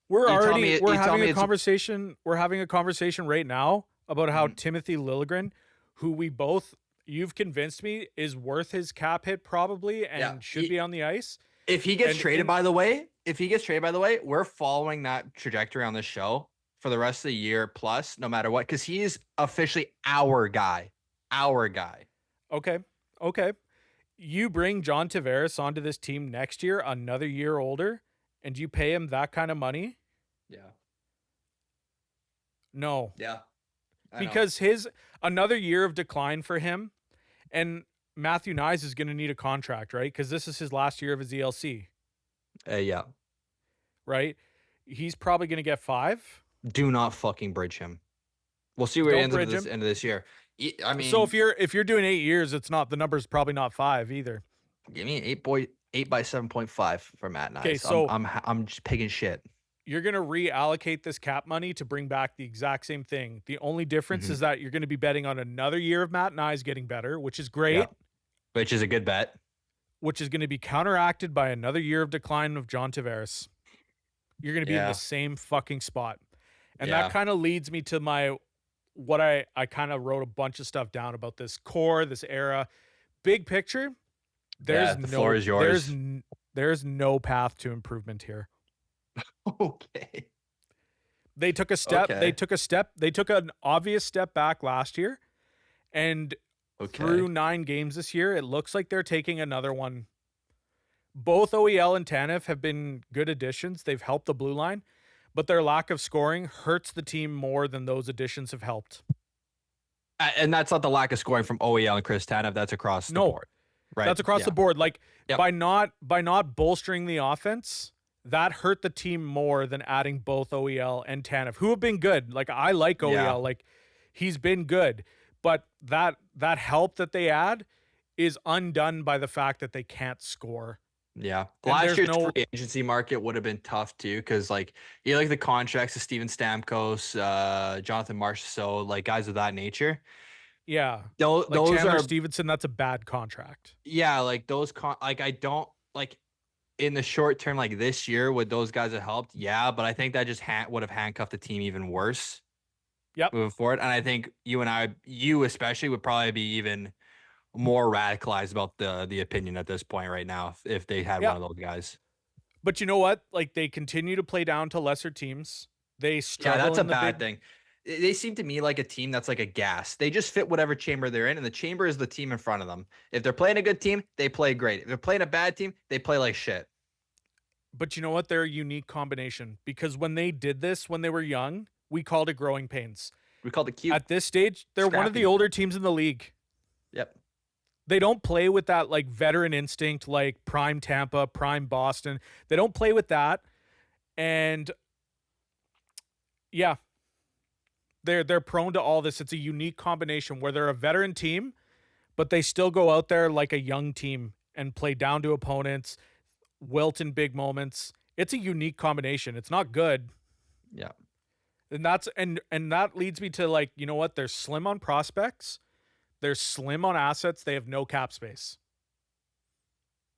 We're You tell already me we're you tell having me a it's conversation. We're having a conversation right now about how Mhm. Timothy Liljegren, who we both you've convinced me is worth his cap hit probably Yeah. and should be on the ice. If he gets And traded, in by the way, we're following that trajectory on this show for the rest of the year plus, no matter what, because he is officially our guy. Our guy. okay, okay. You bring John Tavares onto this team next year, another year older, and you pay him that kind of money? Yeah. No. Yeah. I know. Because his another year of decline for him, and Matthew Nyes is going to need a contract, right? Because this is his last year of his ELC, Yeah. right? He's probably going to get 5. Do not fucking bridge him. We'll see where he Don't ends up at bridge this him. end of this year. I So mean, if you're doing 8 years, it's not the number's probably not 5 either. give me an 8 by 7.5 for Matt Okay, Nice. so I'm just picking shit. you're going to reallocate this cap money to bring back the exact same thing. The only difference Mhm. is that you're going to be betting on another year of Matt Nyes getting better, which is Yeah. great, Which is a good bet. which is going to be counteracted by another year of decline of John Tavares. You're going to be in the Yeah. same fucking spot. And Yeah. that kind of leads me to what I kind of wrote a bunch of stuff down about this core, this era. Big picture, Yeah, the floor is yours. there's no path to improvement here. Okay. They took a step. They Okay. took a step. They took an obvious step back last year, and Okay. through 9 games this year, it looks like they're taking another one. Both OEL and Tanev have been good additions. They've helped the blue line, but their lack of scoring hurts the team more than those additions have helped. And that's not the lack of scoring from OEL and Chris Tanev. That's across the No, board, right? that's across the Yeah. board. Like Yep. by not bolstering the offense, that hurt the team more than adding both OEL and Tanev, who have been good. Like I like Yeah. OEL, like he's been good, but that help that they add is undone by the fact that they can't score. Yeah. And Last there's year's no free agency market would have been tough too, because like you like the contracts of Steven Stamkos, Jonathan Marchessault, like guys of that nature. yeah. Like Those Chandler are Stevenson, that's a bad contract. yeah, like like I don't like in the short term, like this year, would those guys have helped? Yeah, but I think that just would have handcuffed the team even worse Yep. moving forward. And I think you especially, would probably be even more radicalized about the opinion at this point right now if they had Yeah. one of those guys. But you know what? Like they continue to play down to lesser teams. They Yeah, struggle that's a in the bad big. thing. They seem to me like a team that's like a gas. They just fit whatever chamber they're in, and the chamber is the team in front of them. If they're playing a good team, they play great. If they're playing a bad team, they play like shit. But you know what? They're a unique combination because when they did this when they were young, we called it growing pains. We call it cute, At this stage, they're one of the scrappy. older teams in the league. Yep. They don't play with that like veteran instinct like prime Tampa, prime Boston. They don't play with that. And yeah, they're prone to all this. It's a unique combination where they're a veteran team, but they still go out there like a young team and play down to opponents, wilt in big moments. It's a unique combination. It's not good. Yeah. And that leads me to like, you know what? They're slim on prospects. They're slim on assets. They have no cap space.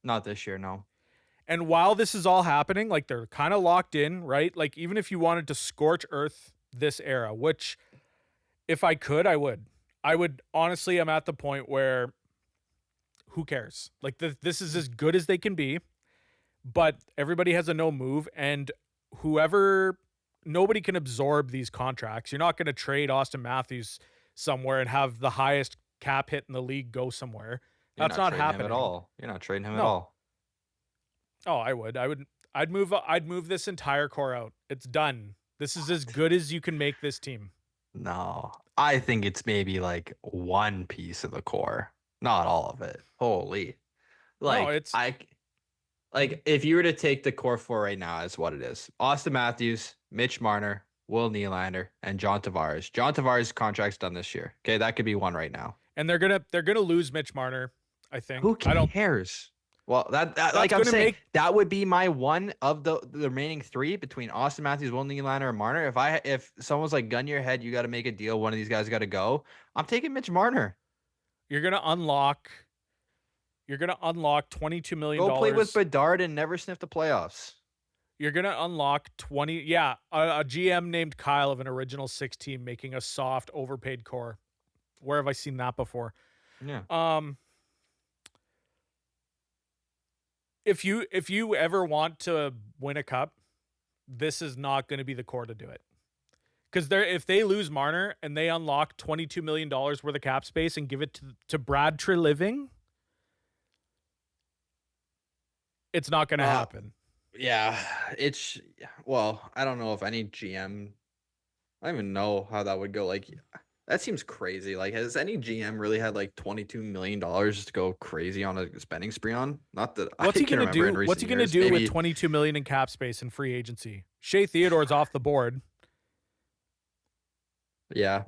Not this year, no. And while this is all happening, like they're kind of locked in, right? Like even if you wanted to scorch earth this era, which if I could, I would. I would honestly, I'm at the point where who cares? Like this is as good as they can be, but everybody has a no move and whoever nobody can absorb these contracts. You're not going to trade Austin Matthews somewhere and have the highest cap hit in the league go somewhere. You're That's not not trading him at happening. all. You're not trading him at No. all. Oh, I would. I'd move this entire core out. It's done. This is as good as you can make this team. No. I think it's maybe like one piece of the core, not all of it. Holy. No, Like it's I like if you were to take the core four right now as what it is. Austin Matthews, Mitch Marner, Will Nylander, and John Tavares. John Tavares' contract's done this year. Okay, that could be one right now. and they're gonna lose Mitch Marner, I think. Who I don't cares? Well, that that's like I'm gonna saying, make that would be my one of the remaining three between Austin Matthews, Will Nylander, and Marner. If someone's like gun your head, you got to make a deal. One of these guys got to go. I'm taking Mitch Marner. you're gonna unlock $22 million. Go play with Bedard and never sniff the playoffs. You're gonna unlock 20. Yeah, a GM named Kyle of an original 6 team making a soft overpaid core. Where have I seen that before? Yeah. If you ever want to win a cup, this is not going to be the core to do it. Because if they lose Marner and they unlock $22 million worth of cap space and give it to Brad Treliving, it's not going to happen. Yeah, it's well, I don't know if any GM. I don't even know how that would go. Like, that seems crazy. Like, has any GM really had like $22 million to go crazy on a spending spree on? Not that What's I he can going to remember in do? What's he recent going to years. do with Maybe 22 million in cap space and free agency? Shea Theodore's off the board. yeah,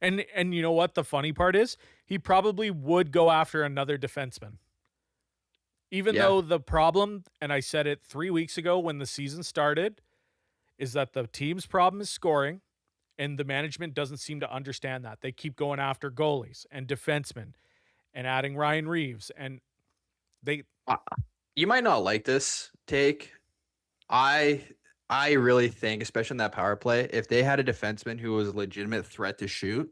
And you know what the funny part is? He probably would go after another defenseman. Even yeah. though the problem, and I said it 3 weeks ago when the season started, is that the team's problem is scoring, and the management doesn't seem to understand that. They keep going after goalies and defensemen and adding Ryan Reeves, and they Uh, You might not like this take. I I really think, especially in that power play, if they had a defenseman who was a legitimate threat to shoot,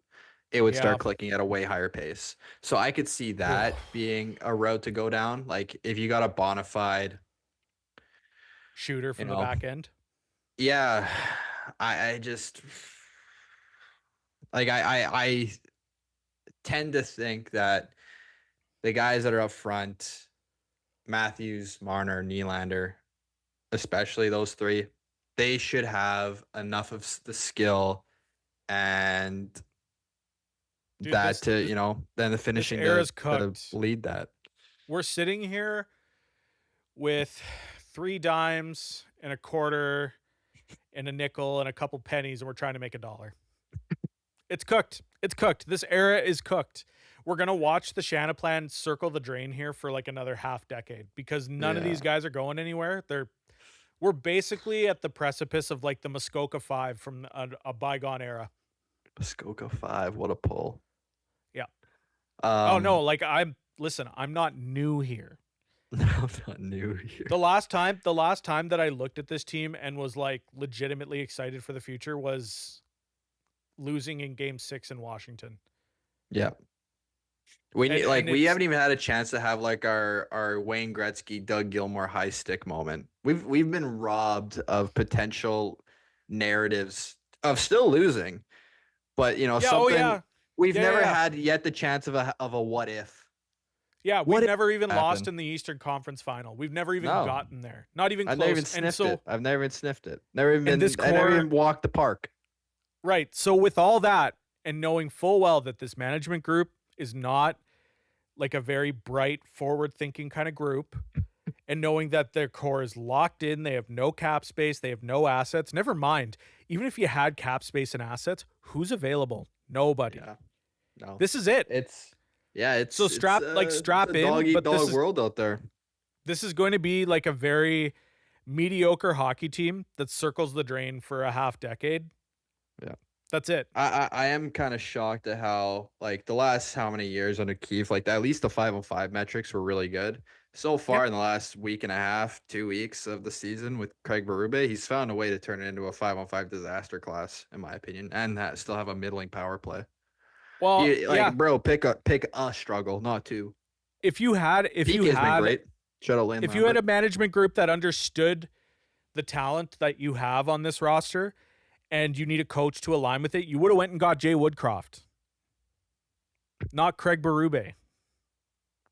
it would yeah. start clicking at a way higher pace. So I could see that being a road to go down. Like if you got a bona fide, Shooter you from the know, back end. yeah. I just like I tend to think that the guys that are up front, Matthews, Marner, Nylander, especially those three, they should have enough of the skill and Dude, that this to, this then the this finishing era's to cooked. lead that. We're sitting here with 3 dimes and a quarter and a nickel and a couple pennies, and we're trying to make a dollar. It's cooked. It's cooked. This era is cooked. We're gonna watch the Shanaplan circle the drain here for like another half decade because none of Yeah. these guys are going anywhere. We're basically at the precipice of like the Muskoka Five from a bygone era. Muskoka 5, what a pull. Yeah. Oh no, Um, like I'm not new here. I'm not new here. The last time that I looked at this team and was like legitimately excited for the future was losing in game 6 in Washington. Yeah. We need And we it's haven't even had a chance to have like our Wayne Gretzky, Doug Gilmour high stick moment. We've been robbed of potential narratives of still losing, but yeah, oh something yeah. we've Yeah, yeah, never yeah. had yet the chance of a what if. Yeah, we've What if never even lost happened? in the Eastern Conference Final. We've never even No, gotten there. Not even I've never even close. And sniffed it. so I've never even sniffed it. Never even and this I never core even walked the park. right. So with all that and knowing full well that this management group is not like a very bright forward thinking kind of group and knowing that their core is locked in, they have no cap space, they have no assets. Never mind, even if you had cap space and assets, who's available? Nobody. Yeah, no, This is it. it's yeah, So it's a strap dog in, eat but dog world out there. this is going to be like a very mediocre hockey team that circles the drain for a half decade. Yeah. That's it. I am kind of shocked at how like the last how many years under Keefe, like at least the 5-on-5 metrics were really good. So far Yep. in the last week and a half, 2 weeks of the season with Craig Berube, he's found a way to turn it into a 5-on-5 disaster class, in my opinion, and that still have a middling power play. Well, You yeah. like, bro, pick a struggle, not two. If you had if you PK has been had great. Shout out Lane if you had Lambert. a management group that understood the talent that you have on this roster and you need a coach to align with it, you would have went and got Jay Woodcroft, not Craig Berube. I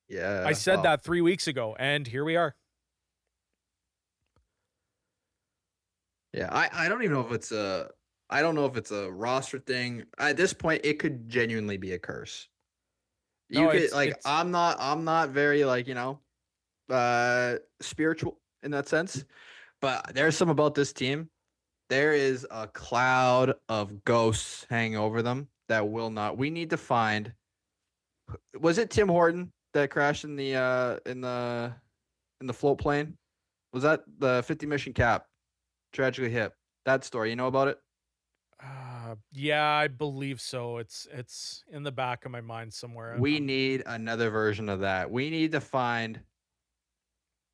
Yeah, said well, that 3 weeks ago and here we are. yeah. I don't even know if it's a I don't know if it's a roster thing. At this point, it could genuinely be a curse. You No, could like it's I'm not very like, spiritual in that sense, but there's some about this team. There is a cloud of ghosts hanging over them that will not. We need to find. Was it Tim Horton that crashed in the float plane? Was that the 50 mission cap tragically hit? That story, you know about it? yeah, I believe so. It's in the back of my mind somewhere. We need another version of that. We need to find.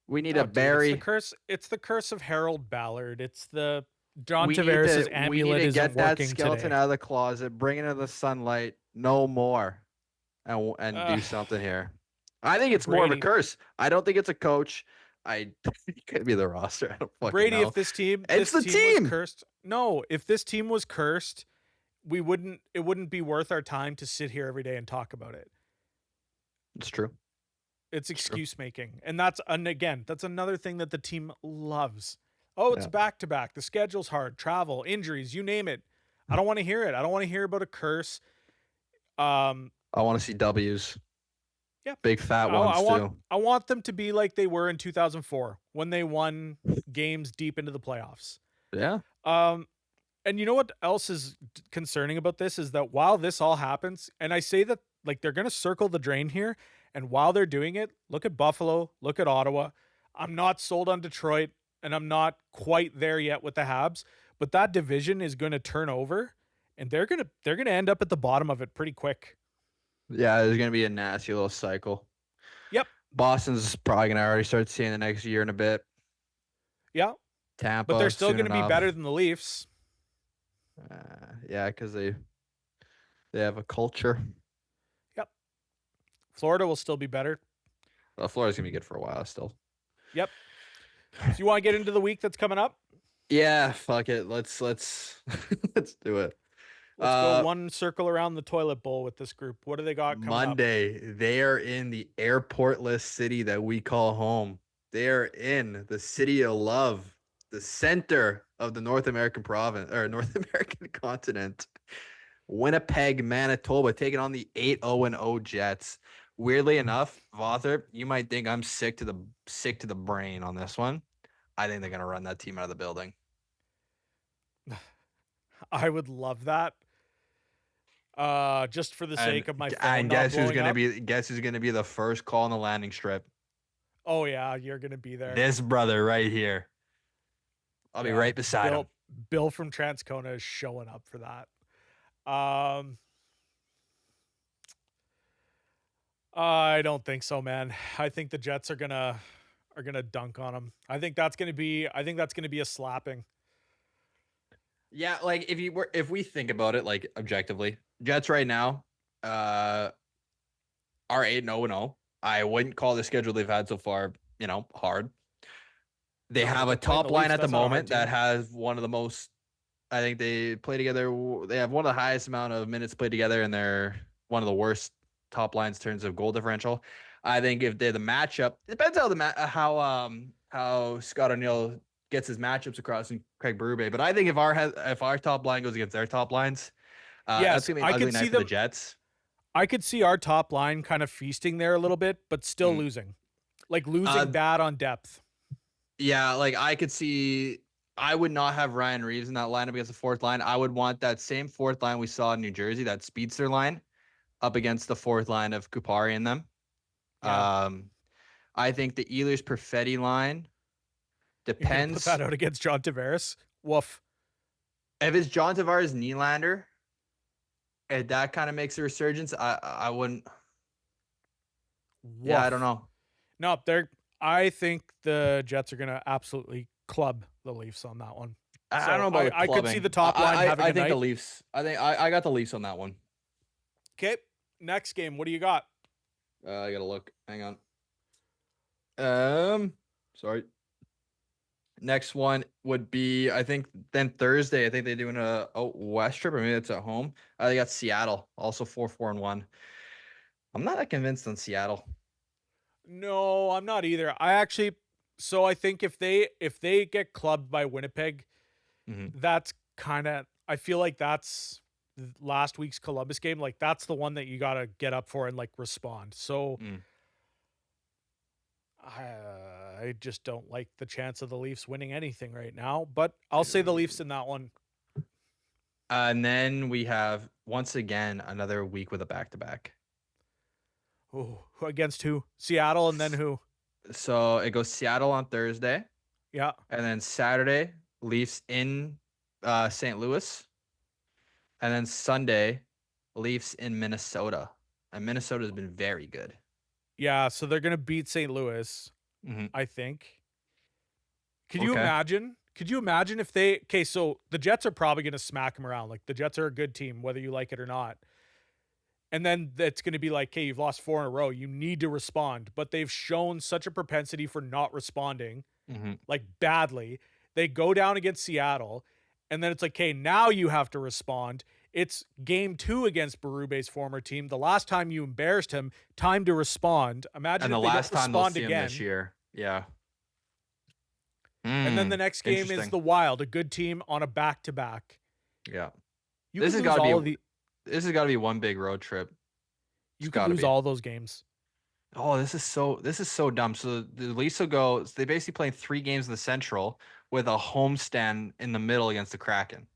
We need a Oh, dude, Barry. it's the curse of Harold Ballard. It's the John We need Tavares' to we need amulet to isn't get that working skeleton today. out of the closet, bring it into the sunlight, no more, and Uh, do something here. I think it's more of a Brady, curse. I don't think it's a coach. It could be the roster. I don't fucking Brady, if know. It's this the team was team. cursed, no, if this team was cursed, it wouldn't be worth our time to sit here every day and talk about it. It's true. It's It's true. excuse making. And again, that's another thing that the team loves. Oh, it's Yeah. back to back. The schedule's hard, travel, injuries, you name it. I don't want to hear it. I don't want to hear about a curse. Um, I want to see W's, yeah. big fat I, I ones want too. I want them to be like they were in 2004 when they won games deep into the playoffs. Yeah. Um, and you know what else is concerning about this is that while this all happens, and I say that like they're going to circle the drain here, and while they're doing it, look at Buffalo, look at Ottawa. I'm not sold on Detroit, and I'm not quite there yet with the Habs, but that division is going to turn over, and they're gonna end up at the bottom of it pretty quick. Yeah. There's gonna be a nasty little cycle. Yep, Boston's probably gonna already start seeing the next year in a bit. yeah, but they're Tampa still soon going to be better enough. than the Leafs. Yeah, because they have a culture. Yep, Florida will still be better. Florida's gonna be good for a while still. Yep. So you want to get into the week that's coming up? Yeah, fuck it. Let's let's do it. Let's go Uh, one circle around the toilet bowl with this group. What do they got coming up? Monday, they are in the airportless city that we call home. They are in the city of love, the center of the North American province or North American continent. Winnipeg, Manitoba, taking on the 8-0-0 Jets. Weirdly enough, Vother, you might think I'm sick to the brain on this one. I think they're gonna run that team out of the building. I would love that. Just for the And sake of my phone and not blowing up. guess who's gonna be the first call on the landing strip? Oh yeah, you're gonna be there. This brother right here. I'll be Yeah, right beside him. Bill from Transcona is showing up for that. Um, I don't think so, man. I think the Jets are gonna dunk on them. I think that's gonna be a slapping. Yeah, like if we think about it like objectively, Jets right now uh are 8-0-0. I wouldn't call the schedule they've had so far, hard. They No, but have a they're playing the top line Leafs. at the That's not a hard moment that team. has one of the most. I think they play together. They have one of the highest amount of minutes played together, and they're one of the worst top lines in terms of goal differential. I think if they're the matchup, it depends how how Scott O'Neill gets his matchups across and Craig Berube. But I think if our top line goes against their top lines, that's Yes, gonna be an I ugly could see night for the them. Jets. I could see our top line kind of feasting there a little bit, but still Mm. losing. Like losing Uh, bad on depth. yeah, like I could see. I would not have Ryan Reeves in that lineup against the fourth line. I would want that same fourth line we saw in New Jersey, that speedster line, up against the fourth line of Kupari and them. Yeah. Um, I think the Ehlers Perfetti line You're gonna put that depends out against John Tavares? Woof. if it's John Tavares Nylander. If that kind of makes a resurgence, I wouldn't. Yeah, I don't Woof. know. No, they're I think the Jets are gonna absolutely club the Leafs on that one. I don't So know about the I could see the clubbing. top line having I a think the night. Leafs. I got the Leafs on that one. Okay. Next game. What do you got? I gotta look. Hang on. Sorry. Next one would be, I think, then Thursday. I think they're doing a West trip, or maybe it's at home. They got Seattle, also 4-4-1. I'm not that convinced on Seattle. No, I'm not either. I think if they get clubbed by Winnipeg, Hmm. that's kind of I feel like that's last week's Columbus game. Like that's the one that you got to get up for and like respond. So Mm. I just don't like the chance of the Leafs winning anything right now, but I'll say the Leafs in that one. And then we have once again another week with a back to back. Ooh, against who? Seattle and then who? So it goes Seattle on Thursday, Yeah. and then Saturday Leafs in St. Louis, and then Sunday Leafs in Minnesota. And Minnesota has been very good. Yeah, so they're going to beat St. Louis, Hmm. I think. Could you Okay. imagine? Could you imagine if they Okay, so the Jets are probably going to smack them around. Like the Jets are a good team whether you like it or not. And then it's going to be like, "Okay, you've lost 4 in a row. You need to respond." But they've shown such a propensity for not responding, Hmm. like badly. They go down against Seattle, and then it's like, "Okay, now you have to respond." It's game 2 against Berube's former team. The last time you embarrassed him, time to respond. Imagine And the if they don't last time they'll respond see him this again. year. Yeah. And then the next game is Interesting. the Wild, a good team on a back-to-back. Yeah. You This could has lose got to all of be the this has got to be one big road trip. It's you could got to lose be. all those games. Oh, this is so dumb. So the Leafs will go. So they basically playing 3 games in the Central with a homestand in the middle against the Kraken.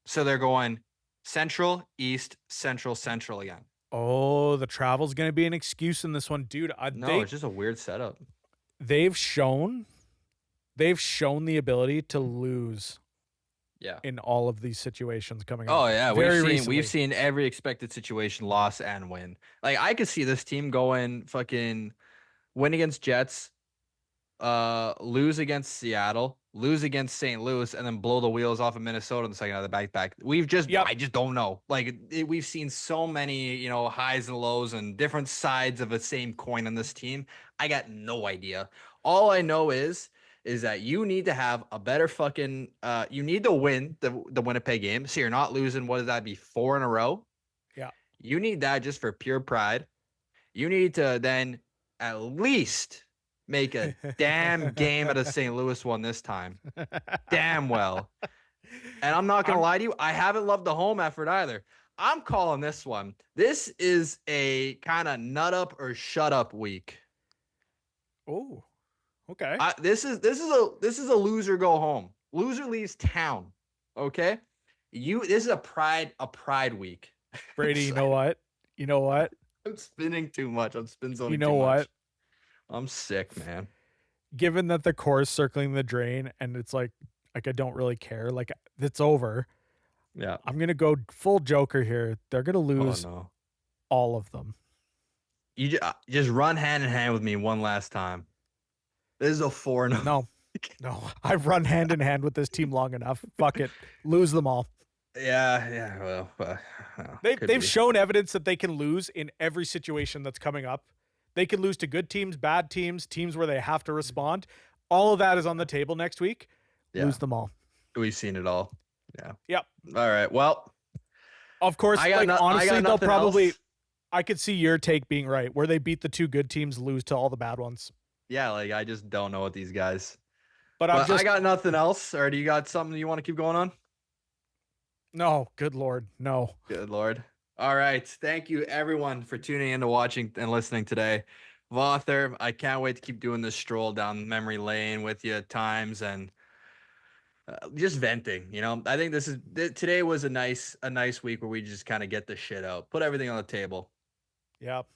So they're going Central, East, Central, Central again. Oh, the travel's going to be an excuse in this one, dude. No, it's just a weird setup. They've shown they've shown the ability to lose Yeah. in all of these situations coming up. Oh yeah, Very we've recently. seen every expected situation loss and win. Like I could see this team going fucking win against Jets, lose against Seattle, lose against St. Louis, and then blow the wheels off of Minnesota in the second out of the back. Yep. I just don't know. Like we've seen so many, highs and lows and different sides of the same coin on this team. I got no idea. All I know is is that you need to have a better fucking you need to win the Winnipeg game. So you're not losing, what does that be, 4 in a row? Yeah. You need that just for pure pride. You need to then at least make a damn game out of St. Louis one this time. Damn well. And I'm not going to lie to you, I haven't loved the home effort either. I'm calling this one. This is a kind of nut up or shut up week. Oh, okay. This is a loser go home. Loser leaves town. Okay? This is a pride week. Brady, you know what? You know what? I'm spinning too much. I'm spin zoning You know too much. what? I'm sick, man. Given that the core's circling the drain and it's like I don't really care. Like it's over. Yeah. I'm gonna go full Joker here. They're gonna lose all of them. You just run hand in hand with me one last time. This is a 4-0. No. I've run hand in hand with this team long enough. Fuck it. Lose them all. Yeah. Well, they've shown evidence that they can lose in every situation that's coming up. They can lose to good teams, bad teams, teams where they have to respond. All of that is on the table next week. Yeah. Lose them all. We've seen it all. Yeah. Yep. All right. Well, of course, honestly, they'll probably else. I could see your take being right, where they beat the 2 good teams, lose to all the bad ones. Yeah, like I just don't know what these guys. But I got nothing else. Or do you got something you want to keep going on? No, good Lord, no. Good Lord. All right. Thank you, everyone, for tuning in to watching and listening today. Vother, I can't wait to keep doing this stroll down memory lane with you at times and just venting. I think today was a nice week where we just kind of get the shit out, put everything on the table. Yep.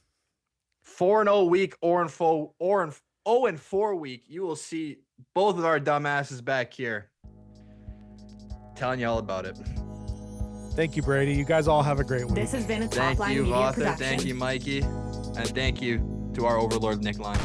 4-0 week or 0-4 week. You will see both of our dumbasses back here telling you all about it. Thank you, Brady. You guys all have a great week. This has been a Top Lyne Media production. Thank you, Mikey. And thank you to our overlord, Nick Lyne.